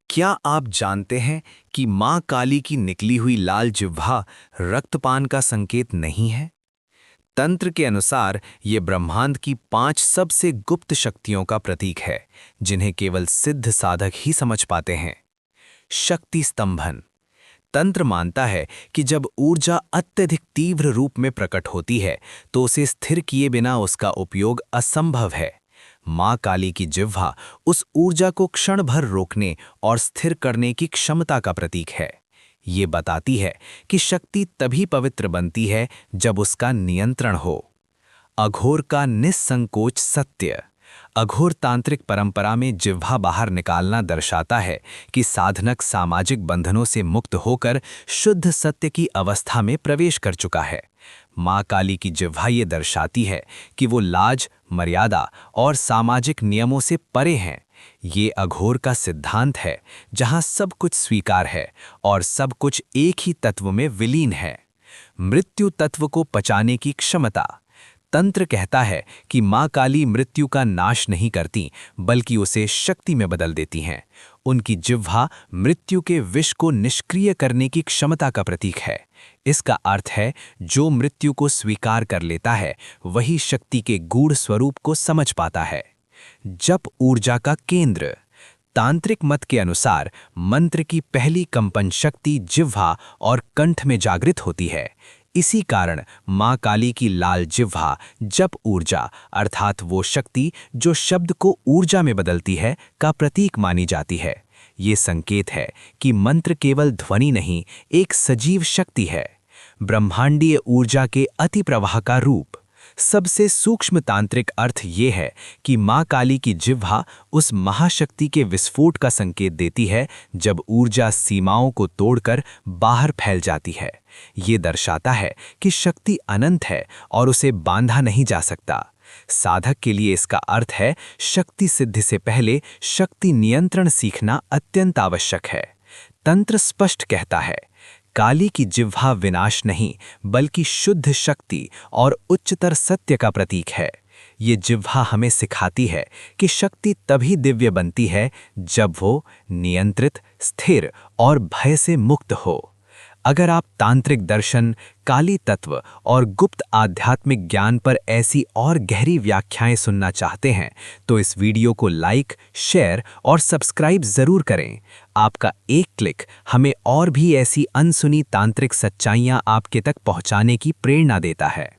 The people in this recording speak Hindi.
क्या आप जानते हैं कि मां काली की निकली हुई लाल जिह्वा रक्तपान का संकेत नहीं है? तंत्र के अनुसार ये ब्रह्मांड की 5 सबसे गुप्त शक्तियों का प्रतीक है, जिन्हें केवल सिद्ध साधक ही समझ पाते हैं। शक्ति स्तंभन। तंत्र मानता है कि जब ऊर्जा अत्यधिक तीव्र रूप में प्रकट होती है, तो उसे स्थिर किए बिना उसका उपयोग असंभव है। मां काली की जिह्वा उस ऊर्जा को क्षण भर रोकने और स्थिर करने की क्षमता का प्रतीक है। ये बताती है कि शक्ति तभी पवित्र बनती है जब उसका नियंत्रण हो। अघोर का निस्संकोच सत्य। अघोर तांत्रिक परंपरा में जिह्वा बाहर निकालना दर्शाता है कि साधनक सामाजिक बंधनों से मुक्त होकर शुद्ध सत्य की अवस्था में प्रवेश कर चुका है। मां काली की जिह्वा ये दर्शाती है कि वो लाज, मर्यादा और सामाजिक नियमों से परे हैं। ये अघोर का सिद्धांत है, जहां सब कुछ स्वीकार है और सब कुछ एक ही तत्व में विलीन है। मृत्यु तत्व को पचाने की क्षमता। तंत्र कहता है कि मां काली मृत्यु का नाश नहीं करती, बल्कि उसे शक्ति में बदल देती हैं। उनकी जिह्वा मृत्यु के विष को निष्क्रिय करने की क्षमता का प्रतीक है। इसका अर्थ है, जो मृत्यु को स्वीकार कर लेता है, वही शक्ति के गूढ़ स्वरूप को समझ पाता है। जप ऊर्जा का केंद्र। तांत्रिक मत के अनुसार मंत्र की पहली कंपन शक्ति जिह्वा और कंठ में जागृत होती है। इसी कारण मां काली की लाल जिह्वा जप ऊर्जा, अर्थात वो शक्ति जो शब्द को ऊर्जा में बदलती है, का प्रतीक मानी जाती है। ये संकेत है कि मंत्र केवल ध्वनि नहीं, एक सजीव शक्ति है, ब्रह्मांडीय ऊर्जा के अतिप्रवाह का रूप। सबसे सूक्ष्म तांत्रिक अर्थ ये है कि मां काली की जिह्वा उस महाशक्ति के विस्फोट का संकेत देती है, जब ऊर्जा सीमाओं को तोड़कर बाहर फैल जाती है। ये दर्शाता है कि शक्ति अनंत है और उसे बांधा नहीं जा सकता। साधक के लिए इसका अर्थ है, शक्ति सिद्धि से पहले शक्ति नियंत्रण सीखना अत्यंत आवश्यक है। तंत्र स्पष्ट कहता है, काली की जिह्वा विनाश नहीं, बल्कि शुद्ध शक्ति और उच्चतर सत्य का प्रतीक है। ये जिह्वा हमें सिखाती है कि शक्ति तभी दिव्य बनती है जब वो नियंत्रित, स्थिर और भय से मुक्त हो। अगर आप तांत्रिक दर्शन, काली तत्व और गुप्त आध्यात्मिक ज्ञान पर ऐसी और गहरी व्याख्याएं सुनना चाहते हैं, तो इस वीडियो को लाइक, शेयर और सब्सक्राइब जरूर करें। आपका एक क्लिक हमें और भी ऐसी अनसुनी तांत्रिक सच्चाइयां आपके तक पहुंचाने की प्रेरणा देता है।